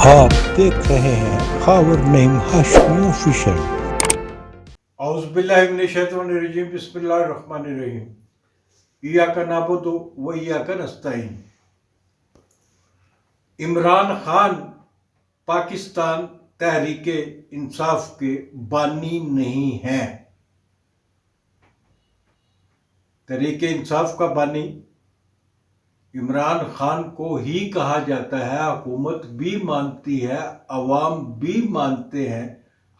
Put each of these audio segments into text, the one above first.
आप देख रहे हैं खबर नईम हाशमी ऑफिशियल। औज़ुबिल्लाहिमिनश्शैतानिर्रजीम बिस्मिल्लाहिर्रहमानिर्रहीम। इय्याका नअबुदु व इय्याका नस्तईन। इमरान खान पाकिस्तान तहरीक इंसाफ के बानी नहीं हैं। तहरीक इंसाफ का बानी इमरान खान को ही कहा जाता है। हुकूमत भी मानती है, अवाम भी मानते हैं,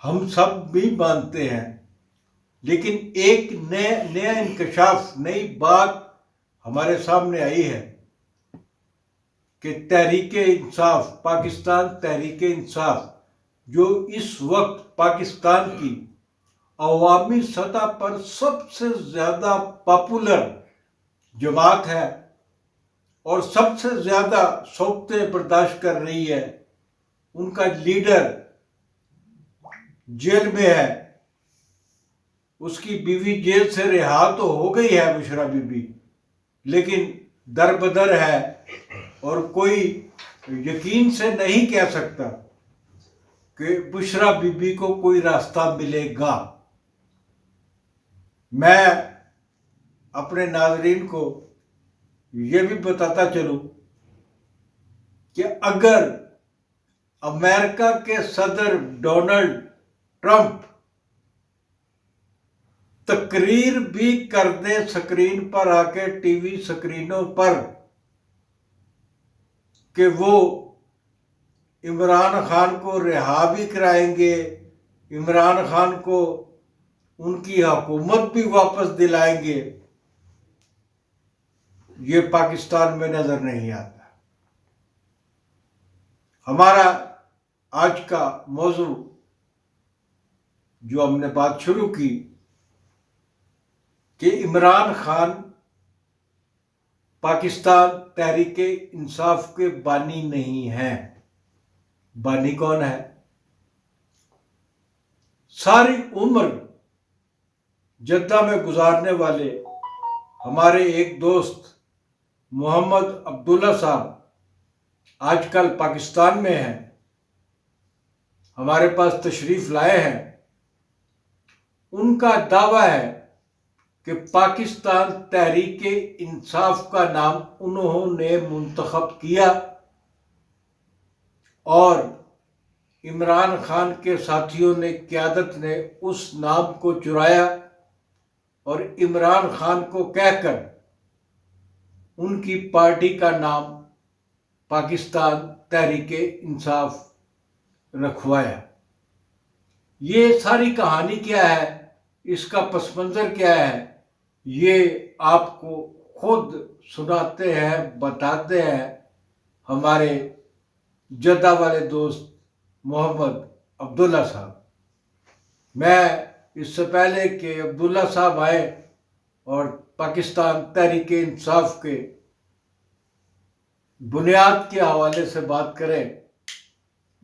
हम सब भी मानते हैं। लेकिन एक नया इंकशाफ, नई बात हमारे सामने आई है कि तहरीक इंसाफ, पाकिस्तान तहरीक इंसाफ, जो इस वक्त पाकिस्तान की अवामी सतह पर सबसे ज्यादा पॉपुलर जमात है और सबसे ज्यादा सौख्तें बर्दाश्त कर रही है, उनका लीडर जेल में है। उसकी बीवी जेल से रिहा तो हो गई है, बुशरा बीबी, लेकिन दर बदर है और कोई यकीन से नहीं कह सकता कि बुशरा बीबी को कोई रास्ता मिलेगा। मैं अपने नाजरीन को ये भी बताता चलूं कि अगर अमेरिका के सदर डोनाल्ड ट्रंप तकरीर भी कर दे स्क्रीन पर आके, टीवी स्क्रीनों पर, कि वो इमरान खान को रिहा भी कराएंगे, इमरान खान को उनकी हुकूमत भी वापस दिलाएंगे, ये पाकिस्तान में नजर नहीं आता। हमारा आज का मौजू जो हमने बात शुरू की कि इमरान खान पाकिस्तान तहरीक इंसाफ के बानी नहीं हैं। बानी कौन है? सारी उम्र जद्दा में गुजारने वाले हमारे एक दोस्त मोहम्मद अब्दुल्ला साहब आजकल पाकिस्तान में हैं, हमारे पास तशरीफ लाए हैं। उनका दावा है कि पाकिस्तान तहरीक इंसाफ का नाम उन्होंने मुंतखब किया और इमरान खान के साथियों ने, क़यादत ने उस नाम को चुराया और इमरान खान को कहकर उनकी पार्टी का नाम पाकिस्तान तहरीक इंसाफ रखवाया। ये सारी कहानी क्या है, इसका पस मंज़र क्या है, ये आपको खुद सुनाते हैं, बताते हैं हमारे जद्दा वाले दोस्त मोहम्मद अब्दुल्ला साहब। मैं इससे पहले कि अब्दुल्ला साहब आए और पाकिस्तान तहरीक इंसाफ के बुनियाद के हवाले से बात करें,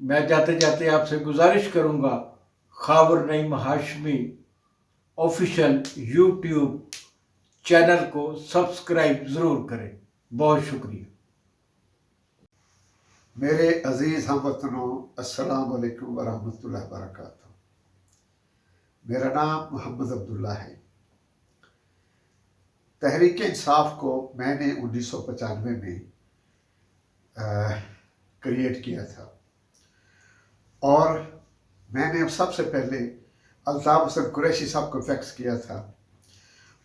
मैं जाते जाते आपसे गुजारिश करूंगा, खबर Naeem Hashmi official YouTube channel को सब्सक्राइब ज़रूर करें। बहुत शुक्रिया। मेरे अजीज़ हमवतनों, अस्सलाम वालेकुम वरहमतुल्लाहि वबरकातुहू। मेरा नाम मोहम्मद अब्दुल्ला है। तहरीक इंसाफ को मैंने 1995 में क्रिएट किया था और मैंने सबसे पहले अल्ताफ़ हसन कुरैशी साहब को फैक्स किया था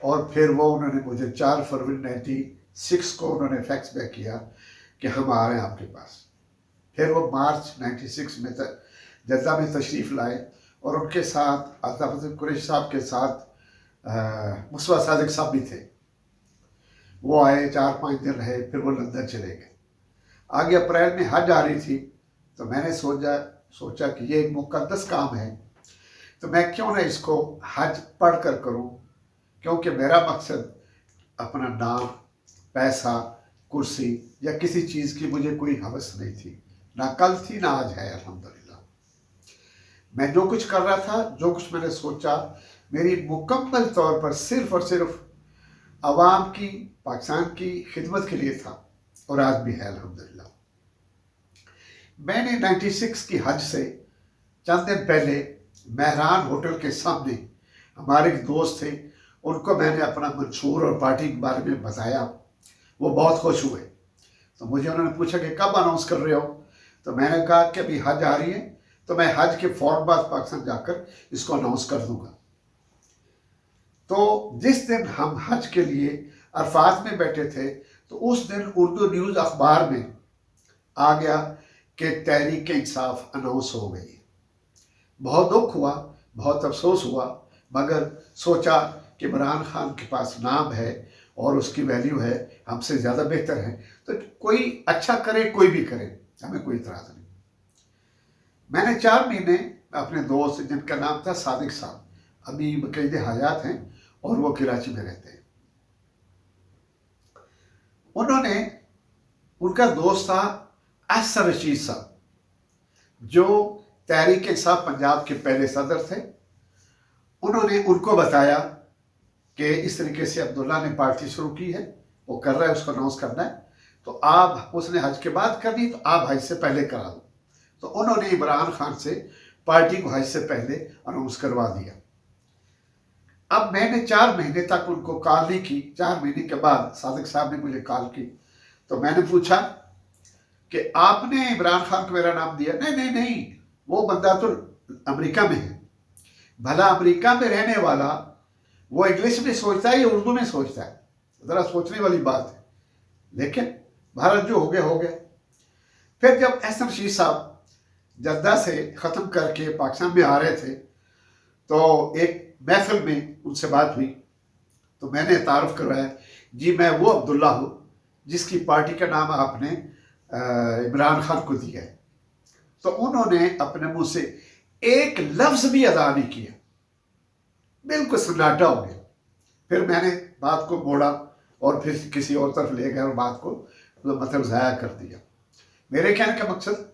और फिर वो उन्होंने मुझे 4 फरवरी 96 को उन्होंने फैक्स बैक किया कि हम आ रहे हैं आपके पास। फिर वो मार्च 96 में जद्दा में तशरीफ़ लाए और उनके साथ अल्ताफ़ हसन कुरैशी साहब के साथ मुस्वा सादिक साहब भी थे। वो आए, 4-5 दिन रहे, फिर वो लंदन चले गए। आगे अप्रैल में हज आ रही थी तो मैंने सोचा कि ये एक मुकद्दस काम है, तो मैं क्यों ना इसको हज पढ़ कर करूँ, क्योंकि मेरा मकसद अपना नाम, पैसा, कुर्सी या किसी चीज़ की मुझे कोई हवस नहीं थी, ना कल थी ना आज है। अल्हम्दुलिल्लाह मैं जो कुछ कर रहा था, जो कुछ मैंने सोचा, मेरी मुकम्मल तौर पर सिर्फ़ और सिर्फ अवाम की, पाकिस्तान की खिदमत के लिए था और आज भी है अल्हम्दुलिल्लाह। मैंने 96 की हज से चंद दिन पहले मेहरान होटल के सामने हमारे एक दोस्त थे, उनको मैंने अपना मंशूर और पार्टी के बारे में बताया। वो बहुत खुश हुए। तो मुझे उन्होंने पूछा कि कब अनाउंस कर रहे हो? तो मैंने कहा कि अभी हज आ रही है, तो मैं हज के फौरन बाद पाकिस्तान जाकर इसको अनाउंस कर दूंगा। तो जिस दिन हम हज के लिए अरफात में बैठे थे, तो उस दिन उर्दू न्यूज़ अखबार में आ गया कि तहरीक इंसाफ अनाउंस हो गई। बहुत दुख हुआ, बहुत अफसोस हुआ, मगर सोचा कि इमरान खान के पास नाम है और उसकी वैल्यू है, हमसे ज़्यादा बेहतर है, तो कोई अच्छा करे कोई भी करे, हमें कोई इतराज़ नहीं। मैंने 4 महीने अपने दोस्त जिनका नाम था सादिक साहब, अभी बक़ैद हयात हैं और वो कराची में रहते हैं, उनका दोस्त था असर रशीद साहब, जो तहरीक इंसाफ पंजाब के पहले सदर थे। उन्होंने उनको बताया कि इस तरीके से अब्दुल्ला ने पार्टी शुरू की है, वो कर रहा है, उसको अनाउंस करना है, तो आप, उसने हज के बाद करनी तो आप हज से पहले करा दो। तो उन्होंने इमरान खान से पार्टी को हज से पहले अनाउंस करवा दिया। अब मैंने 4 महीने तक उनको कॉल नहीं की। 4 महीने के बाद सादिक साहब ने मुझे कॉल की, तो मैंने पूछा कि आपने इमरान खान को मेरा नाम दिया? नहीं नहीं नहीं, वो बंदा तो अमेरिका में है। भला अमेरिका में रहने वाला वो इंग्लिश में सोचता है या उर्दू में सोचता है? ज़रा सोचने वाली बात है। लेकिन भारत जो हो गया हो गया। फिर जब एहसन रशीद साहब जद्दा से ख़त्म करके पाकिस्तान में आ रहे थे, तो एक महफिल में उनसे बात हुई, तो मैंने तारुफ करवाया, जी मैं वो अब्दुल्ला हूँ जिसकी पार्टी का नाम आपने इमरान खान को दिया है। तो उन्होंने अपने मुंह से एक लफ्ज़ भी अदा नहीं किया, बिल्कुल सन्नाटा हो गया। फिर मैंने बात को मोड़ा और फिर किसी और तरफ ले गया और बात को मतलब ज़ाया कर दिया। मेरे कहने का मकसद,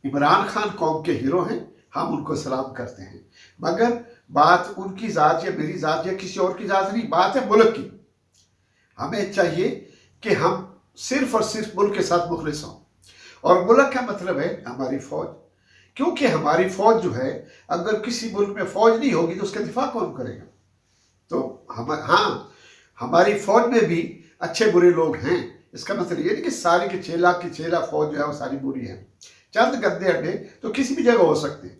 इमरान खान कौम के हीरो हैं, हम उनको सलाम करते हैं, मगर बात उनकी ज़ात या मेरी ज़ात या किसी और की ज़ात नहीं, बात है मुल्क की। हमें चाहिए कि हम सिर्फ और सिर्फ मुल्क के साथ मुखलिस हों, और मुल्क का मतलब है हमारी फ़ौज, क्योंकि हमारी फ़ौज जो है, अगर किसी मुल्क में फ़ौज नहीं होगी तो उसका दिफा कौन करेगा? तो हमारी फ़ौज में भी अच्छे बुरे लोग हैं। इसका मतलब ये नहीं कि सारी की 6 लाख की 6 लाख फ़ौज जो है वो सारी बुरी है। चंद गंदे अड्डे तो किसी भी जगह हो सकते हैं।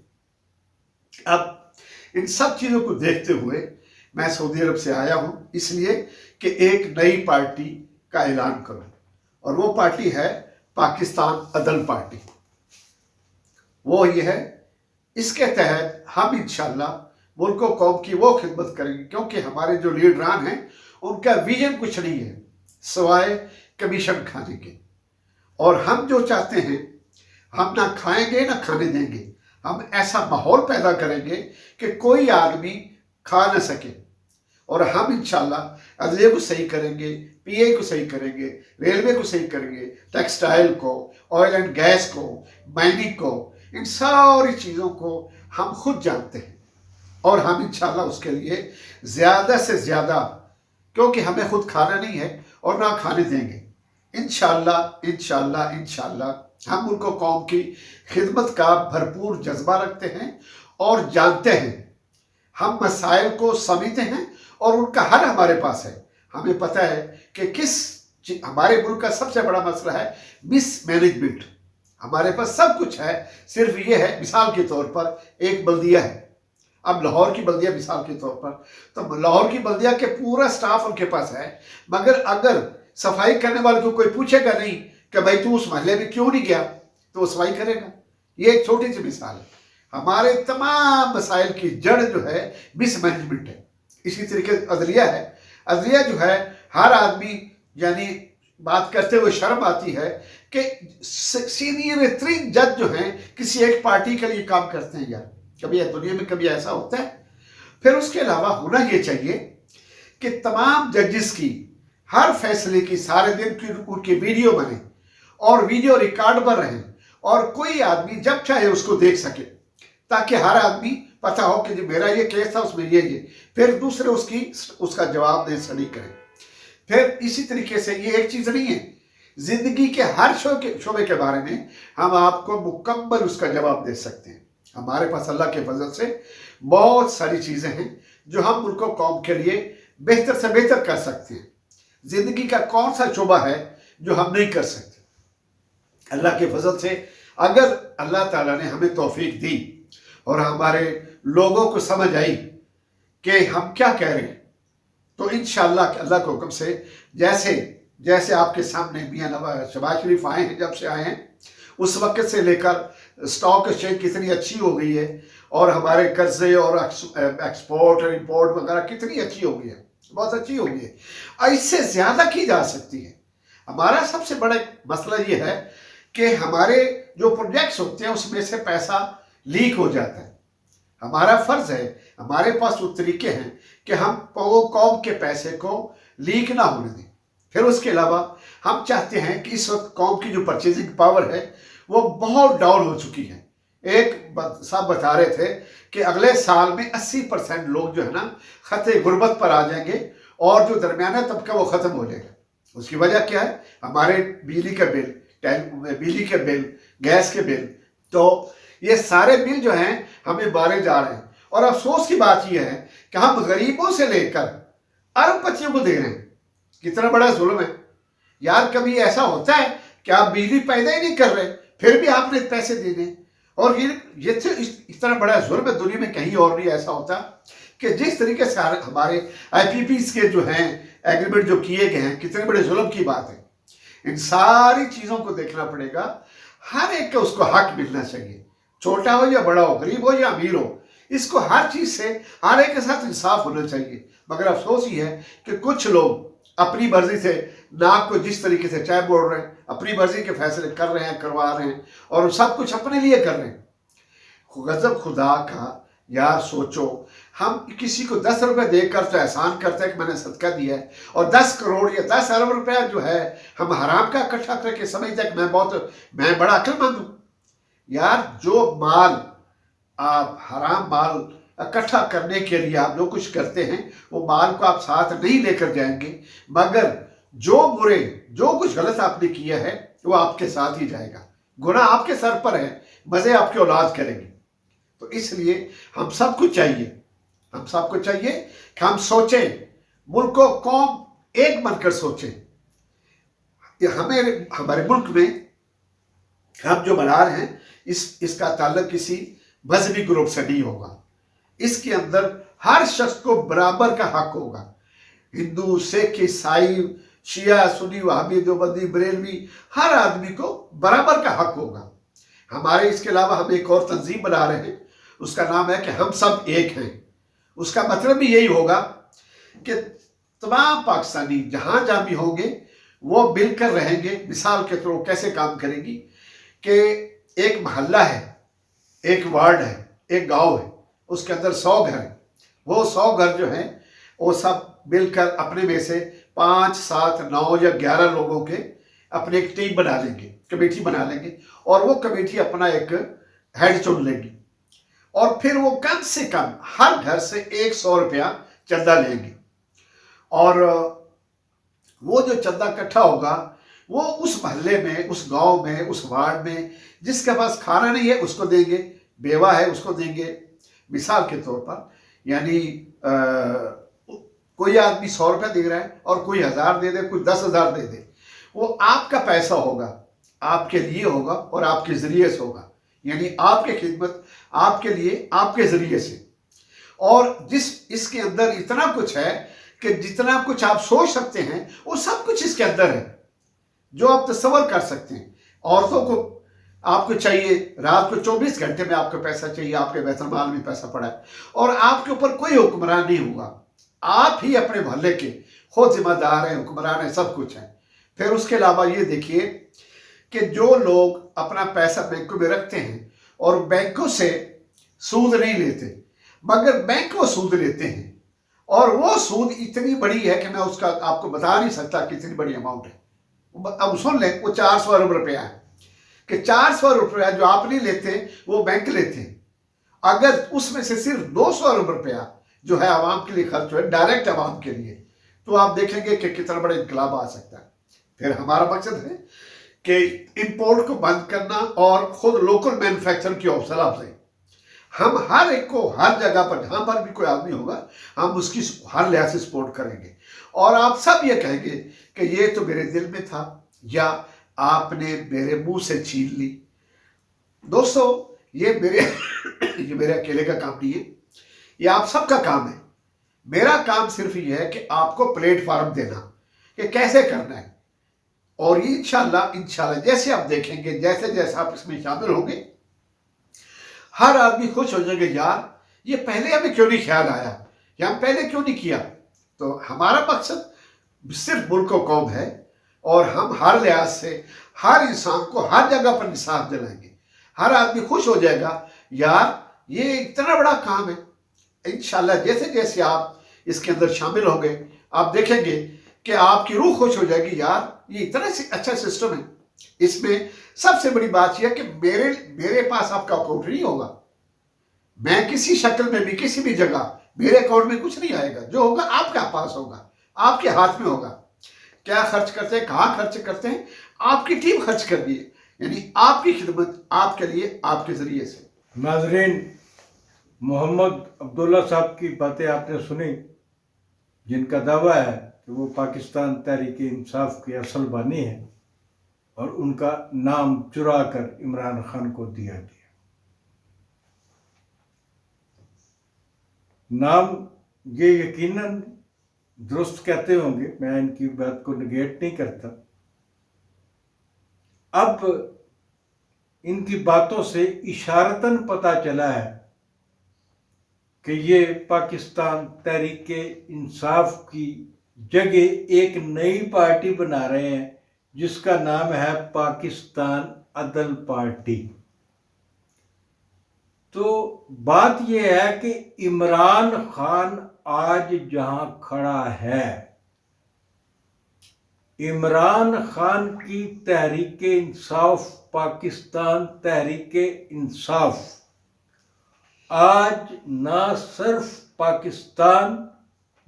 अब इन सब चीज़ों को देखते हुए मैं सऊदी अरब से आया हूँ, इसलिए कि एक नई पार्टी का ऐलान करूँ, और वो पार्टी है पाकिस्तान अदल पार्टी। वो ये है, इसके तहत हम इंशाल्लाह मुल्क व कौम की वो खिदमत करेंगे, क्योंकि हमारे जो लीडरान हैं उनका विजन कुछ नहीं है सिवाय कमीशन खाने के। और हम जो चाहते हैं, हम ना खाएंगे ना खाने देंगे। हम ऐसा माहौल पैदा करेंगे कि कोई आदमी खा न सके, और हम इंशाल्लाह अदलिया को सही करेंगे, पीए को सही करेंगे, रेलवे को सही करेंगे, टेक्सटाइल को, ऑयल एंड गैस को, माइनिंग को, इन सारी चीज़ों को हम खुद जानते हैं, और हम इंशाल्लाह उसके लिए ज़्यादा से ज़्यादा, क्योंकि हमें खुद खाना नहीं है और ना खाने देंगे, इंशाल्लाह इंशाल्लाह इंशाल्लाह हम मुल्क कौम की खिदमत का भरपूर जज्बा रखते हैं और जानते हैं। हम मसाइल को समझते हैं और उनका हल हमारे पास है। हमें पता है कि हमारे मुल्क का सबसे बड़ा मसला है मिसमैनेजमेंट। हमारे पास सब कुछ है, सिर्फ ये है, मिसाल के तौर पर एक बल्दिया है। अब लाहौर की बल्दिया मिसाल के तौर पर, तो लाहौर की बल्दिया के पूरा स्टाफ उनके पास है, मगर अगर सफाई करने वाले को कोई पूछेगा नहीं कि भाई तू उस महल्ले में क्यों नहीं गया, तो वो सफाई करेगा। ये एक छोटी सी मिसाल है। हमारे तमाम मसाइल की जड़ जो है मिसमैनेजमेंट है। इसी तरीके अदलिया है। अदलिया जो है, हर आदमी यानी बात करते हुए शर्म आती है कि सीनियर 3 जज जो हैं किसी एक पार्टी के लिए काम करते हैं। यार कभी दुनिया में कभी ऐसा होता है? फिर उसके अलावा होना ये चाहिए कि तमाम जजेस की हर फैसले की सारे दिन की उनकी वीडियो बने और वीडियो रिकॉर्ड पर रहे, और कोई आदमी जब चाहे उसको देख सके, ताकि हर आदमी पता हो कि मेरा ये केस था, उसमें ये फिर दूसरे उसका जवाब दे स्टडी करें। फिर इसी तरीके से ये एक चीज़ नहीं है, जिंदगी के हर शोबे के बारे में हम आपको मुकम्मल उसका जवाब दे सकते हैं। हमारे पास अल्लाह के फजल से बहुत सारी चीज़ें हैं जो हम मुल्क कौम के लिए बेहतर से बेहतर कर सकते हैं। जिंदगी का कौन सा शोबा है जो हम नहीं कर सकते? अल्लाह के फजल से अगर अल्लाह ताला ने हमें तौफीक दी और हमारे लोगों को समझ आई कि हम क्या कह रहे हैं, तो इंशाअल्लाह अल्लाह के हुक्म से जैसे जैसे आपके सामने मियां नवाज शहबाज शरीफ आए हैं, जब से आए हैं उस वक्त से लेकर स्टॉक एक्सचेंज कितनी अच्छी हो गई है और हमारे कर्जे और एक्सपोर्ट और इंपोर्ट वगैरह कितनी अच्छी हो गई है, बहुत अच्छी हो गई है। इससे ज़्यादा की जा सकती है। हमारा सबसे बड़ा मसला ये है कि हमारे जो प्रोजेक्ट्स होते हैं उसमें से पैसा लीक हो जाता है। हमारा फर्ज है, हमारे पास वो तरीके हैं कि हम कौम के पैसे को लीक ना होने दें। फिर उसके अलावा हम चाहते हैं कि इस वक्त कौम की जो परचेजिंग पावर है वो बहुत डाउन हो चुकी है। एक साहब बता रहे थे कि अगले साल में 80% लोग जो है ना खते गुर्बत पर आ जाएंगे और जो दरमियाना तबका वो ख़त्म हो जाएगा। उसकी वजह क्या है? हमारे बिजली के बिल, गैस के बिल, तो ये सारे बिल जो हैं हमें बारे जा रहे हैं। और अफसोस की बात यह है कि हम गरीबों से लेकर अरबपतियों को दे रहे हैं। कितना बड़ा जुल्म है यार। कभी ऐसा होता है कि आप बिजली पैदा ही नहीं कर रहे फिर भी आपने पैसे देने, और ये इतना बड़ा जुल्म है, दुनिया में कहीं और नहीं ऐसा होता कि जिस तरीके से हमारे IPPs के जो हैं एग्रीमेंट जो किए गए हैं, कितने बड़े जुल्म की बात है। इन सारी चीज़ों को देखना पड़ेगा। हर एक का उसको हक मिलना चाहिए, छोटा हो या बड़ा हो, गरीब हो या अमीर हो, इसको हर चीज़ से हर एक के साथ इंसाफ होना चाहिए। मगर अफसोस ये है कि कुछ लोग अपनी मर्जी से नाक को जिस तरीके से चाय बोल रहे हैं, अपनी मर्जी के फैसले कर रहे हैं, करवा रहे हैं और सब कुछ अपने लिए कर रहे हैं। गजब खुदा का यार, सोचो हम किसी को 10 रुपये देकर तो एहसान करते हैं कि मैंने सदका दिया है, और 10 करोड़ या 10 अरब रुपया जो है हम हराम का इकट्ठा करके समझते हैं कि मैं बड़ा अक्लमंद हूँ। यार जो माल आप हराम माल इकट्ठा करने के लिए आप जो कुछ करते हैं वो माल को आप साथ नहीं लेकर जाएंगे, मगर जो कुछ गलत आपने किया है वो आपके साथ ही जाएगा। गुनाह आपके सर पर है, मजे आपकी औलाद करेंगे। तो इसलिए हम सबको चाहिए कि हम सोचें, मुल्क को कौम एक बनकर सोचें। हमारे मुल्क में हम जो बना रहे हैं इसका ताल्लुक किसी मजहबी ग्रुप से नहीं होगा। इसके अंदर हर शख्स को बराबर का हक होगा। हिंदू, सिख, ईसाई, शिया, सुन्नी, वहाबी, देवबंदी, बरेलवी, हर आदमी को बराबर का हक होगा। हमारे इसके अलावा हम एक और तंजीम बना रहे हैं, उसका नाम है कि हम सब एक हैं। उसका मतलब भी यही होगा कि तमाम पाकिस्तानी जहाँ जहाँ भी होंगे वो मिलकर रहेंगे। मिसाल के तौर कैसे काम करेगी कि एक मोहल्ला है, एक वार्ड है, एक गांव है, उसके अंदर 100 घर हैं। वो 100 घर जो हैं वो सब मिलकर अपने में से 5, 7, 9 या 11 लोगों के अपनी एक टीम बना लेंगे, कमेटी बना लेंगे, और वो कमेटी अपना एक हेड चुन लेंगी, और फिर वो कम से कम हर घर से 100 रुपया चंदा लेंगे। और वो जो चंदा इकट्ठा होगा वो उस मोहल्ले में, उस गांव में, उस वार्ड में जिसके पास खाना नहीं है उसको देंगे, बेवा है उसको देंगे। मिसाल के तौर पर यानी कोई आदमी 100 रुपया दे रहा है और कोई 1000 दे दे, कोई 10,000 दे दे, वो आपका पैसा होगा, आपके लिए होगा और आपके ज़रिए से होगा। यानी आपकी खिदमत आपके लिए, आपके ज़रिए से। और इसके अंदर इतना कुछ है कि जितना कुछ आप सोच सकते हैं वो सब कुछ इसके अंदर है, जो आप तस्वर कर सकते हैं। औरतों को आपको चाहिए, रात को 24 घंटे में आपको पैसा चाहिए, आपके बैतुल-माल में पैसा पड़ा है, और आपके ऊपर कोई हुक्मरान नहीं होगा। आप ही अपने मोहल्ले के खुद जिम्मेदार हैं, हुक्मरान हैं, सब कुछ है। फिर उसके अलावा ये देखिए कि जो लोग अपना पैसा बैंकों में रखते हैं और बैंकों से सूद नहीं लेते, मगर बैंक वो सूद लेते हैं, और वो सूद इतनी बड़ी है कि मैं उसका आपको बता नहीं सकता कितनी बड़ी अमाउंट है। अब सुन लें, वो 400 अरब रुपया है कि 400 रुपया जो आप नहीं लेते वो बैंक लेते हैं। अगर उसमें से सिर्फ 200 अरब रुपया जो है आवाम के लिए खर्च हो, डायरेक्ट आवाम के लिए, तो आप देखेंगे कि कितना बड़ा इनकलाब आ सकता है। फिर हमारा मकसद है कि इंपोर्ट को बंद करना और खुद लोकल मैन्युफैक्चर की हौसला अफजाई। हम हर एक को हर जगह पर जहां पर भी कोई आदमी होगा हम उसकी हर लिहाज से सपोर्ट करेंगे। और आप सब ये कहेंगे कि ये तो मेरे दिल में था या आपने मेरे मुंह से छीन ली। दोस्तों ये मेरे अकेले का काम नहीं है, ये आप सबका काम है। मेरा काम सिर्फ ये है कि आपको प्लेटफॉर्म देना कि कैसे करना है। और ये इंशाल्लाह जैसे आप देखेंगे, जैसे जैसे आप इसमें शामिल होंगे, हर आदमी खुश हो जाएगा, यार ये पहले हमें क्यों नहीं ख्याल आया या हम पहले क्यों नहीं किया। तो हमारा मकसद सिर्फ मुल्क को कौम है और हम हर लिहाज से हर इंसान को हर जगह पर इंसाफ दिलाएंगे। हर आदमी खुश हो जाएगा, यार ये इतना बड़ा काम है। इंशाल्लाह जैसे जैसे आप इसके अंदर शामिल होंगे आप देखेंगे कि आपकी रूह खुश हो जाएगी, यार ये इतना अच्छा सिस्टम है। इसमें सबसे बड़ी बात यह है कि मेरे पास आपका अकाउंट नहीं होगा। मैं किसी शक्ल में भी किसी भी जगह मेरे अकाउंट में कुछ नहीं आएगा। जो होगा आपके पास होगा, आपके हाथ में होगा। क्या खर्च करते हैं, कहाँ खर्च करते हैं, आपकी टीम खर्च कर रही है, यानी आपकी खिदमत आपके लिए आपके जरिए से। नाजरीन, मोहम्मद अब्दुल्ला साहब की बातें आपने सुनी, जिनका दावा है कि वो पाकिस्तान तहरीक इंसाफ के असल बानी है और उनका नाम चुरा कर इमरान खान को दिया गया। नाम ये यकीनन दुरुस्त कहते होंगे, मैं इनकी बात को निगेट नहीं करता। अब इनकी बातों से इशारतन पता चला है कि ये पाकिस्तान तहरीक इंसाफ की जगह एक नई पार्टी बना रहे हैं जिसका नाम है पाकिस्तान अदल पार्टी। तो बात यह है कि इमरान खान आज जहां खड़ा है, इमरान खान की तहरीक इंसाफ, पाकिस्तान तहरीक इंसाफ आज ना सिर्फ पाकिस्तान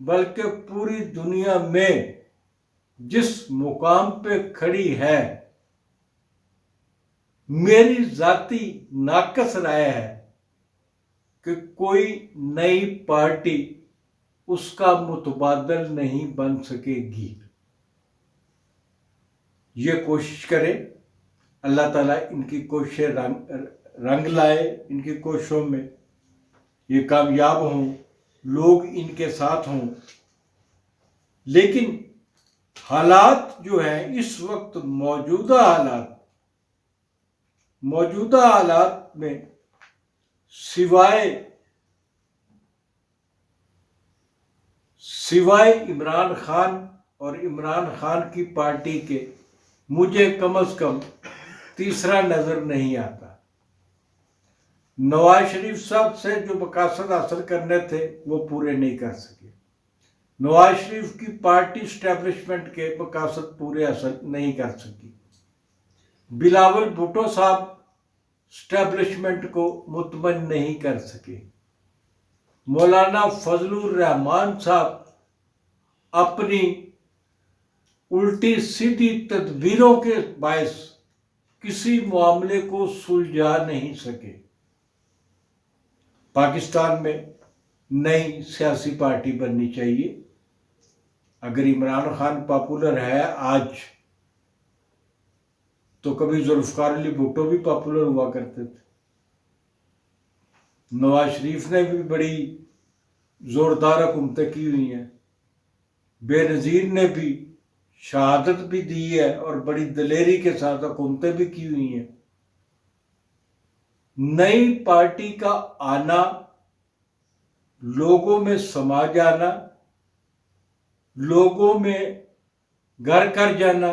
बल्कि पूरी दुनिया में जिस मुकाम पे खड़ी है, मेरी जाती नाकस राय है कि कोई नई पार्टी उसका मुतबादल नहीं बन सकेगी। ये कोशिश करें, अल्लाह ताला इनकी कोशिशें रंग लाए, इनकी कोशिशों में ये कामयाब हों, लोग इनके साथ हों। लेकिन हालात जो हैं इस वक्त मौजूदा हालात में सिवाय इमरान खान और इमरान खान की पार्टी के मुझे कम से कम तीसरा नजर नहीं आता। नवाज शरीफ साहब से जो मकासद हासिल करने थे वो पूरे नहीं कर सके। नवाज शरीफ की पार्टी स्टैब्लिशमेंट के मकासद पूरे हासिल नहीं कर सकी। बिलावल भुट्टो साहब स्टैब्लिशमेंट को मुतमईन नहीं कर सके। मौलाना फजलुर रहमान साहब अपनी उल्टी सीधी तदबीरों के बायस किसी मामले को सुलझा नहीं सके। पाकिस्तान में नई सियासी पार्टी बननी चाहिए। अगर इमरान खान पॉपुलर है आज, तो कभी जुल्फकार अली भुट्टो भी पॉपुलर हुआ करते थे। नवाज शरीफ ने भी बड़ी जोरदार हुकूमतें की हुई हैं। बेनज़ीर ने भी शहादत भी दी है और बड़ी दलेरी के साथ हुकूमतें भी की हुई हैं। नई पार्टी का आना, लोगों में समा जाना, लोगों में घर कर जाना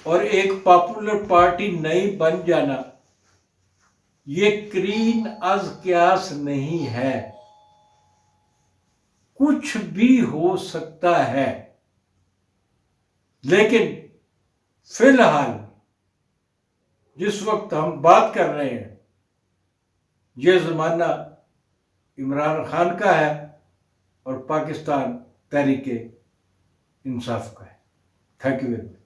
और एक पॉपुलर पार्टी नई बन जाना, ये करीन अज क्यास नहीं है। कुछ भी हो सकता है, लेकिन फिलहाल जिस वक्त हम बात कर रहे हैं, यह जमाना इमरान खान का है और पाकिस्तान तहरीक इंसाफ का है। Thank you very much.